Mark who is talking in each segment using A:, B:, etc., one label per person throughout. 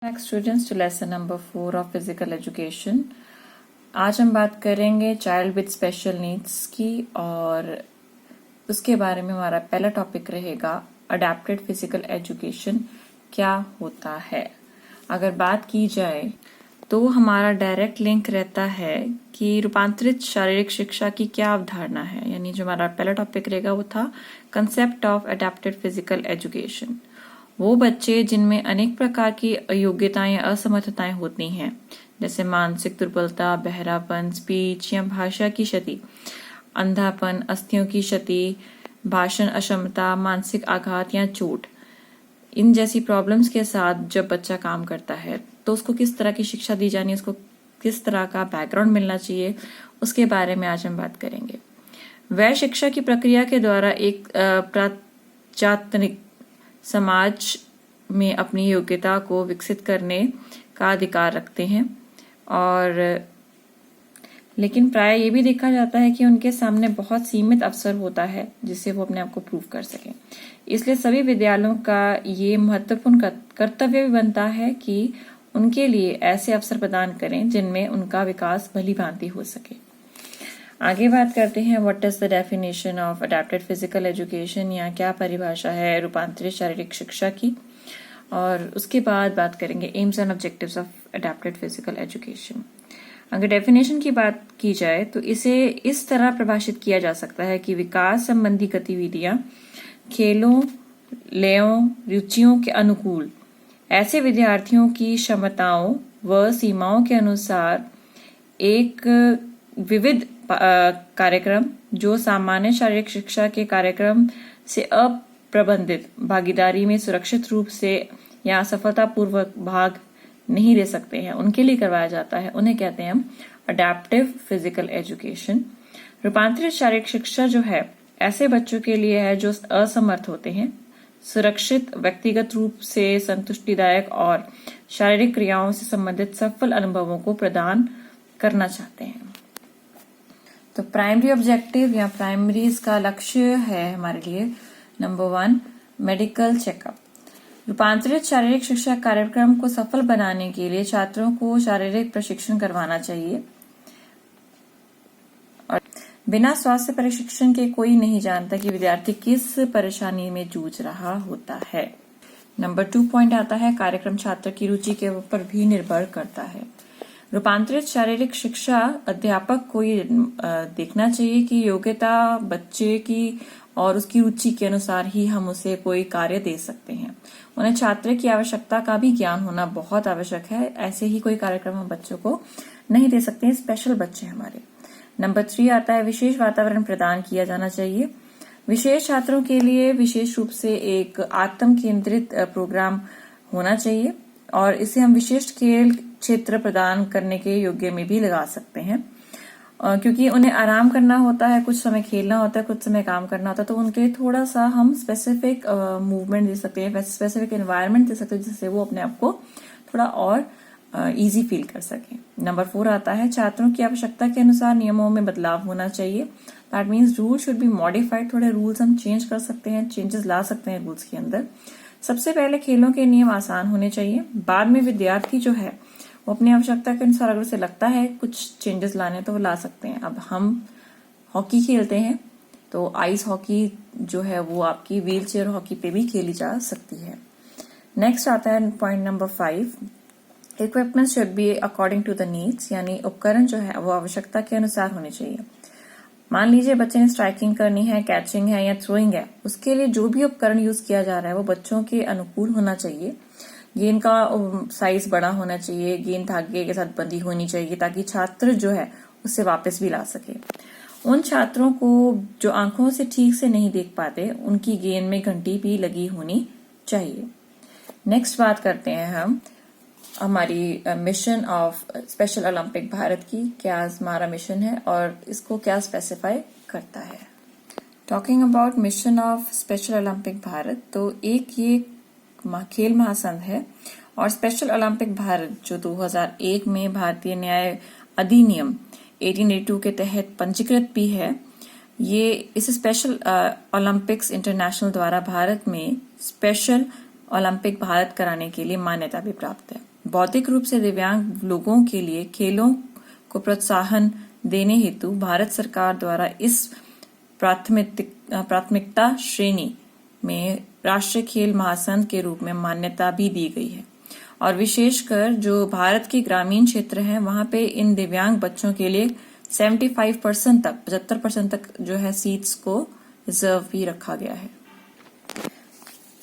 A: Next students to lesson number 4 of physical education. आज हम बात करेंगे चाइल्ड विद स्पेशल नीड्स की और उसके बारे में हमारा पहला टॉपिक रहेगा अडेप्टेड फिजिकल एजुकेशन क्या होता है। अगर बात की जाए तो हमारा डायरेक्ट लिंक रहता है कि रूपांतरित शारीरिक शिक्षा की क्या अवधारणा है, यानी जो हमारा पहला टॉपिक रहेगा वो था concept of adapted physical education. वो बच्चे जिनमें अनेक प्रकार की अयोग्यताएं या असमर्थताएं होती हैं, जैसे मानसिक दुर्बलता, बहरापन, स्पीच या भाषा की क्षति, अंधापन, अस्थियों की क्षति, भाषण अक्षमता, मानसिक आघात या चोट, इन जैसी प्रॉब्लम्स के साथ जब बच्चा काम करता है तो उसको किस तरह की शिक्षा दी जानी है, उसको किस तरह का बैकग्राउंड मिलना चाहिए, उसके बारे में आज हम बात करेंगे। वह शिक्षा की प्रक्रिया के द्वारा एक प्राजातनिक समाज में अपनी योग्यता को विकसित करने का अधिकार रखते हैं, और लेकिन प्राय ये भी देखा जाता है कि उनके सामने बहुत सीमित अवसर होता है जिससे वो अपने आप को प्रूव कर सकें। इसलिए सभी विद्यालयों का ये महत्वपूर्ण कर्तव्य भी बनता है कि उनके लिए ऐसे अवसर प्रदान करें जिनमें उनका विकास भली भांति हो सके। आगे बात करते हैं what is the definition of adapted physical education, या क्या परिभाषा है रूपांतरित शारीरिक शिक्षा की, और उसके बाद बात करेंगे AIIMS and objectives of adapted physical education. अगर डेफिनेशन की बात की जाए तो इसे इस तरह परिभाषित किया जा सकता है कि विकास संबंधी गतिविधियां खेलों, लयों, रुचियों के अनुकूल ऐसे विद्यार्थियों की क्षमताओं व सीमाओं के अनुसार एक विविध कार्यक्रम जो सामान्य शारीरिक शिक्षा के कार्यक्रम से अप्रबंधित भागीदारी में सुरक्षित रूप से या सफलतापूर्वक भाग नहीं ले सकते हैं, उनके लिए करवाया जाता है। उन्हें कहते हैं हम अडेप्टिव फिजिकल एजुकेशन। रूपांतरित शारीरिक शिक्षा जो है ऐसे बच्चों के लिए है जो असमर्थ होते हैं, सुरक्षित, व्यक्तिगत रूप से संतुष्टिदायक और शारीरिक क्रियाओं से संबंधित सफल अनुभवों को प्रदान करना चाहते हैं। तो प्राइमरी ऑब्जेक्टिव या प्राइमरी इसका लक्ष्य है हमारे लिए नंबर 1 मेडिकल चेकअप। रूपांतरित शारीरिक शिक्षा कार्यक्रम को सफल बनाने के लिए छात्रों को शारीरिक प्रशिक्षण करवाना चाहिए, और बिना स्वास्थ्य प्रशिक्षण के कोई नहीं जानता कि विद्यार्थी किस परेशानी में जूझ रहा होता है। नंबर 2 पॉइंट आता है कार्यक्रम छात्र की रुचि के ऊपर भी निर्भर करता है। रूपांतरित शारीरिक शिक्षा अध्यापक को ये देखना चाहिए कि योग्यता बच्चे की और उसकी रुचि के अनुसार ही हम उसे कोई कार्य दे सकते हैं। उन्हें छात्र की आवश्यकता का भी ज्ञान होना बहुत आवश्यक है, ऐसे ही कोई कार्यक्रम हम बच्चों को नहीं दे सकते हैं, स्पेशल बच्चे हमारे। नंबर 3 आता है विशेष वातावरण प्रदान किया जाना चाहिए। विशेष छात्रों के लिए विशेष रूप से एक आत्म केंद्रित प्रोग्राम होना चाहिए, और इसे हम विशिष्ट खेल क्षेत्र प्रदान करने के योग्य में भी लगा सकते हैं, क्योंकि उन्हें आराम करना होता है, कुछ समय खेलना होता है, कुछ समय काम करना होता है, तो उनके लिए थोड़ा सा हम स्पेसिफिक मूवमेंट दे सकते हैं, स्पेसिफिक एनवायरनमेंट दे सकते हैं जिससे वो अपने आप को थोड़ा और इजी फील कर सकें। नंबर 4 आता है छात्रों की आवश्यकता के अनुसार नियमों में बदलाव होना चाहिए। That means rule should be modified. थोड़े रूल्स हम चेंज कर सकते हैं, चेंजेस ला सकते हैं रूल्स के अंदर। सबसे पहले खेलों के नियम आसान होने चाहिए, बाद में विद्यार्थी जो है वो अपनी आवश्यकता के अनुसार अगर उसे लगता है कुछ चेंजेस लाने तो वो ला सकते हैं। अब हम हॉकी खेलते हैं तो आइस हॉकी जो है वो आपकी व्हील चेयर हॉकी पे भी खेली जा सकती है। नेक्स्ट आता है point number 5 equipment should be according to the needs, यानी उपकरण जो है वो आवश्यकता के अनुसार होने चाहिए। मान लीजिए बच्चे ने स्ट्राइकिंग करनी है, कैचिंग है या थ्रोइंग है, उसके लिए जो भी उपकरण यूज किया जा रहा है वो बच्चों के अनुकूल होना चाहिए। गेंद का साइज बड़ा होना चाहिए, गेंद धागे के साथ बंधी होनी चाहिए ताकि छात्र जो है उससे वापस भी ला सके। उन छात्रों को जो आंखों से ठीक से नहीं देख पाते उनकी गेंद में घंटी भी लगी होनी चाहिए। नेक्स्ट बात करते हैं हम हमारी mission of special Olympic Bharat की। क्या हमारा मिशन है और इसको क्या स्पेसिफाई करता है। Talking about mission of special Olympic Bharat, तो एक ये खेल महासंघ है, और स्पेशल ओलंपिक भारत जो 2001 में भारतीय न्याय अधिनियम 1882 के तहत पंजीकृत भी है। ये इस स्पेशल ओलंपिक्स इंटरनेशनल द्वारा भारत में स्पेशल ओलंपिक भारत कराने के लिए मान्यता भी प्राप्त है। बौद्धिक रूप से दिव्यांग लोगों के लिए खेलों को प्रोत्साहन देने हेतु भारत सरकार द्वारा इस प्राथमिकता श्रेणी में राष्ट्रीय खेल महासंघ के रूप में मान्यता भी दी गई है। और विशेषकर जो भारत के ग्रामीण क्षेत्र हैं वहां पे इन दिव्यांग बच्चों के लिए 75% तक 75% तक जो है सीट्स को रिजर्व भी रखा गया है।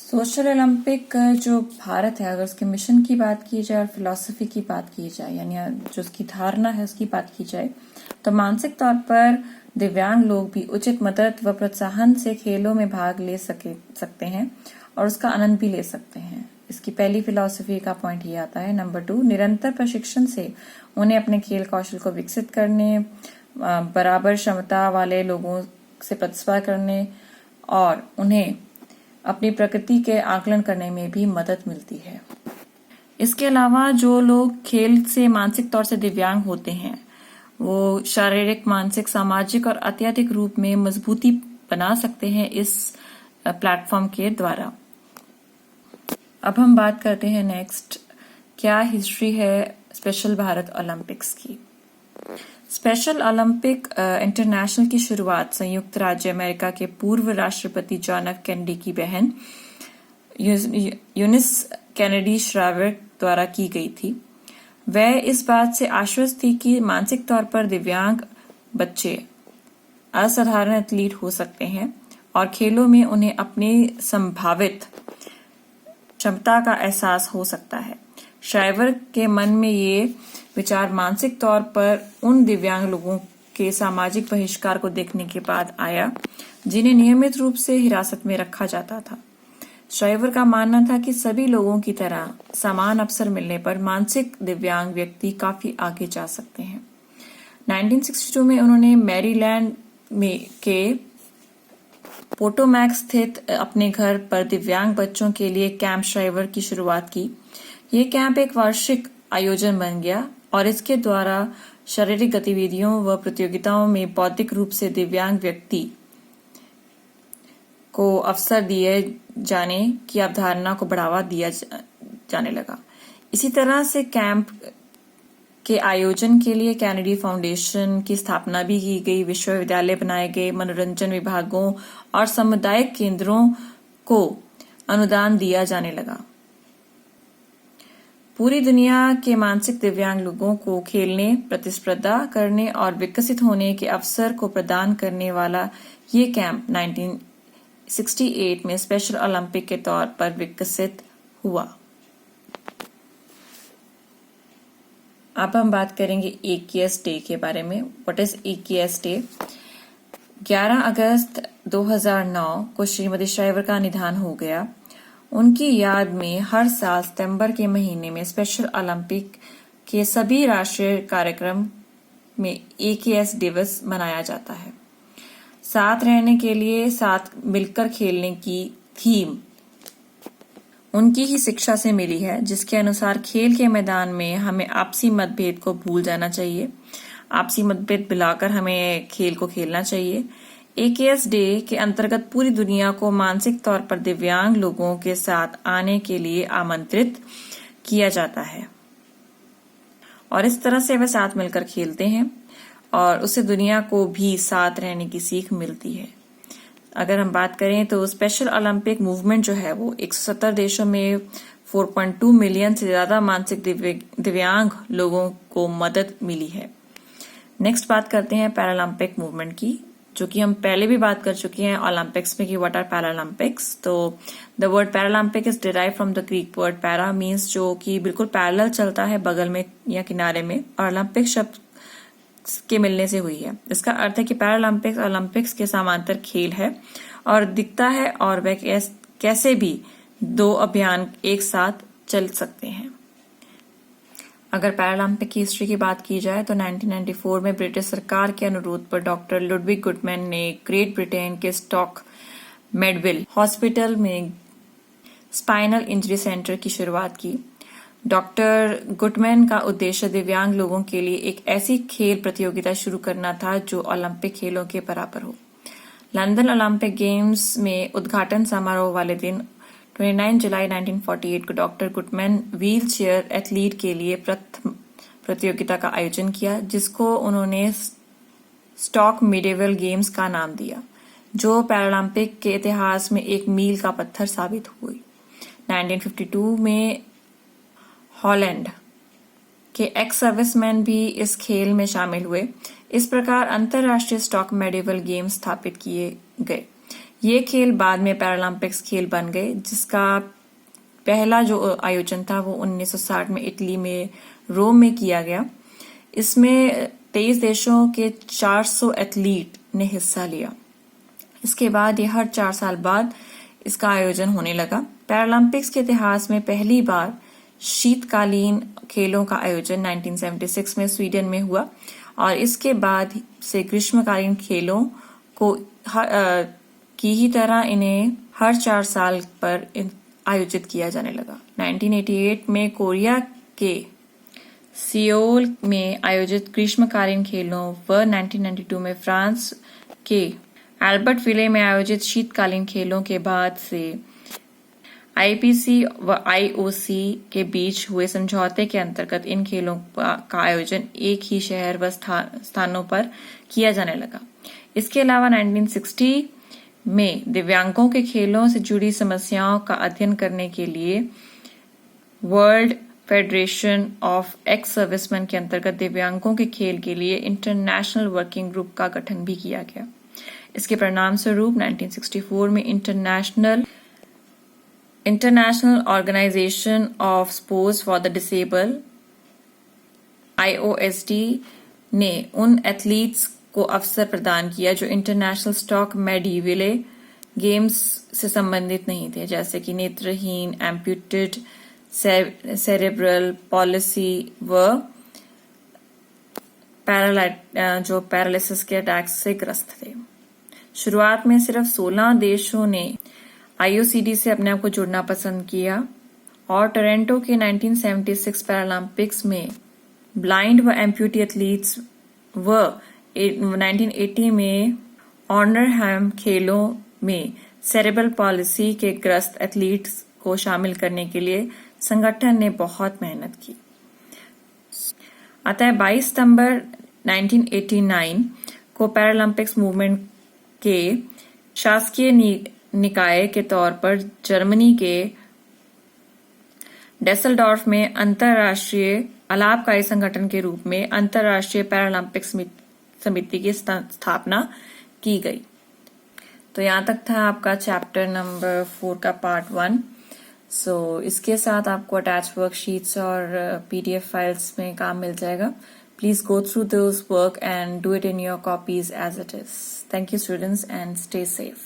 A: सोशल ओलंपिक जो भारत है, अगर उसके मिशन की बात की जाए और फिलॉसफी की बात की जाए, यानी जो उसकी धारणा है उसकी बात की जाए, तो मानसिक तौर पर दिव्यांग लोग भी उचित मदद व प्रोत्साहन से खेलों में भाग ले सकते हैं और उसका आनंद भी ले सकते हैं। इसकी पहली फिलॉसफी का पॉइंट ये आता है। नंबर 2, निरंतर प्रशिक्षण से उन्हें अपने खेल कौशल को विकसित करने, बराबर क्षमता वाले लोगों से प्रतिस्पर्धा करने और उन्हें अपनी प्रकृति के आकलन करने में भी मदद मिलती है। इसके अलावा जो लोग खेल से मानसिक तौर से दिव्यांग होते हैं वो शारीरिक, मानसिक, सामाजिक और अत्यधिक रूप में मजबूती बना सकते हैं इस प्लेटफॉर्म के द्वारा। अब हम बात करते हैं नेक्स्ट, क्या हिस्ट्री है स्पेशल भारत ओलंपिक्स की। स्पेशल ओलंपिक इंटरनेशनल की शुरुआत संयुक्त राज्य अमेरिका के पूर्व राष्ट्रपति जॉन एफ कैनेडी की बहन यूनिस कैनेडी श्रावर द्वारा की गई थी। वह इस बात से आश्वस्त थी कि मानसिक तौर पर दिव्यांग बच्चे असाधारण एथलीट हो सकते हैं और खेलों में उन्हें अपनी संभावित क्षमता का एहसास हो सकता है। श्राइवर के मन में ये विचार मानसिक तौर पर उन दिव्यांग लोगों के सामाजिक बहिष्कार को देखने के बाद आया जिन्हें नियमित रूप से हिरासत में रखा जाता था। श्राइवर का मानना था कि सभी लोगों की तरह समान अवसर मिलने पर मानसिक दिव्यांग व्यक्ति काफी आगे जा सकते हैं। 1962 में उन्होंने मैरीलैंड के पोटोमैक स्थित अपने घर पर दिव्यांग बच्चों के लिए कैंप श्राइवर की शुरुआत की। ये कैंप एक वार्षिक आयोजन बन गया और इसके द्वारा शारीरिक गतिविधियों व प्रतियोगिताओं में बौद्धिक रूप से दिव्यांग व्यक्ति को अवसर दिए जाने की अवधारणा को बढ़ावा दिया जाने लगा। इसी तरह से कैंप के आयोजन के लिए कैनेडी फाउंडेशन की स्थापना भी की गई, विश्वविद्यालय बनाए गए, मनोरंजन विभागों और सामुदायिक केंद्रों को अनुदान दिया जाने लगा। पूरी दुनिया के मानसिक दिव्यांग लोगों को खेलने, प्रतिस्पर्धा करने और विकसित होने के अवसर को प्रदान करने वाला ये कैंप 1968 में स्पेशल ओलंपिक के तौर पर विकसित हुआ। अब हम बात करेंगे एकीएस डे के बारे में। व्हाट इज एकीएस डे? 11 अगस्त 2009 को श्रीमती श्राइवर का निधन हो गया। उनकी याद में हर साल सितंबर के महीने में स्पेशल ओलंपिक के सभी राष्ट्रीय कार्यक्रम में एकीएस दिवस मनाया जाता है। साथ रहने के लिए, साथ मिलकर खेलने की थीम उनकी ही शिक्षा से मिली है, जिसके अनुसार खेल के मैदान में हमें आपसी मतभेद को भूल जाना चाहिए, आपसी मतभेद भुलाकर हमें खेल को खेलना चाहिए। एकेएस डे के अंतर्गत पूरी दुनिया को मानसिक तौर पर दिव्यांग लोगों के साथ आने के लिए आमंत्रित किया जाता है और इस तरह से वे साथ मिलकर खेलते हैं और उससे दुनिया को भी साथ रहने की सीख मिलती है। अगर हम बात करें तो स्पेशल ओलंपिक मूवमेंट जो है वो 170 देशों में 4.2 मिलियन से ज्यादा मानसिक दिव्यांग लोगों को मदद मिली है। नेक्स्ट बात करते हैं पैरालंपिक मूवमेंट की, जो कि हम पहले भी बात कर चुके हैं ओलंपिक्स में कि व्हाट आर पैरालंपिक्स। तो the word Paralympic is derive from the Greek word para, means जो कि बिल्कुल पैरेलल चलता है, बगल में या किनारे में, और ओलंपिक शब्द के मिलने से हुई है। इसका अर्थ है कि पैरालंपिक्स ओलंपिक्स के समांतर खेल है और दिखता है और वह कैसे भी दो अभियान एक साथ चल सकते हैं। अगर पैरालंपिक की हिस्ट्री की बात की जाए तो 1994 में ब्रिटिश सरकार के अनुरोध पर डॉक्टर लुडविग गुटमैन ने ग्रेट ब्रिटेन के स्टॉक मेडविल हॉस्पिटल में स्पाइनल इंजरी सेंटर की शुरुआत की। डॉक्टर गुटमैन का उद्देश्य दिव्यांग लोगों के लिए एक ऐसी खेल प्रतियोगिता शुरू करना था जो ओलंपिक खेलों के बराबर हो। लंदन ओलंपिक गेम्स में उद्घाटन समारोह वाले दिन 29 जुलाई 1948 को doctor Guttmann wheel chair athlete के लिए प्रथम प्रतियोगिता का आयोजन किया, जिसको उन्होंने स्टॉक मिडेवल गेम्स का नाम दिया, जो पैरालंपिक के इतिहास में एक मील का पत्थर साबित हुई। 1952 में हॉलैंड के एक्स सर्विसमैन भी इस खेल में शामिल हुए। इस प्रकार अंतर्राष्ट्रीय स्टॉक मेडेवल गेम्स स्थापित किए गए। ये खेल बाद में पैरालंपिक्स खेल बन गए, जिसका पहला जो आयोजन था वो 1960 में इटली में रोम में किया गया। इसमें 23 देशों के 400 एथलीट ने हिस्सा लिया। इसके बाद ये हर 4 साल बाद इसका आयोजन होने लगा। पैरालंपिक्स के इतिहास में पहली बार शीतकालीन खेलों का आयोजन 1976 में स्वीडन में हुआ और इसके बाद से ग्रीष्मकालीन खेलों को की ही तरह इन्हें हर 4 साल पर आयोजित किया जाने लगा। 1988 में कोरिया के सियोल में आयोजित ग्रीष्मकालीन खेलों व 1992 में फ्रांस के एल्बर्टविले में आयोजित शीतकालीन खेलों के बाद से आईपीसी व आईओसी के बीच हुए समझौते के अंतर्गत इन खेलों का आयोजन एक ही शहर व स्थानों पर किया जाने लगा। इसके अलावा 1960 में दिव्यांगों के खेलों से जुड़ी समस्याओं का अध्ययन करने के लिए world federation of ex serviceman के अंतर्गत दिव्यांगों के खेल के लिए इंटरनेशनल वर्किंग ग्रुप का गठन भी किया गया। इसके परिणाम स्वरूप 1964 में international organisation of sports for the disable IOSD ने उन एथलीट्स को अवसर प्रदान किया जो इंटरनेशनल स्टॉक मेडीविले गेम्स से संबंधित नहीं थे, जैसे कि नेत्रहीन, एम्प्यूटेड, सेरेब्रल पॉलिसी व जो पैरालिसिस के अटैक से ग्रस्त थे। शुरुआत में सिर्फ 16 देशों ने IOCD से अपने आप को जुड़ना पसंद किया और टोरंटो के 1976 पैरालंपिक्स में ब्लाइंड व एम्प्यूटी एथलीट्स व 1980 में ऑर्नरहैम खेलों में सेरेब्रल पॉलिसी के ग्रस्त एथलीट्स को शामिल करने के लिए संगठन ने बहुत मेहनत की। अतः 22 सितंबर 1989 को पैरालंपिक्स मूवमेंट के शासकीय निकाय के तौर पर जर्मनी के डेसलडॉर्फ में अंतर्राष्ट्रीय अलाभकारी संगठन के रूप में अंतर्राष्ट्रीय पैरालंपिक समिति की स्थापना की गई। तो यहाँ तक था आपका चैप्टर नंबर 4 का पार्ट 1। इसके साथ आपको अटैच वर्कशीट्स और PDF फाइल्स में काम मिल जाएगा। Please go through those work and do it in your copies as it is. Thank you, students, and stay safe.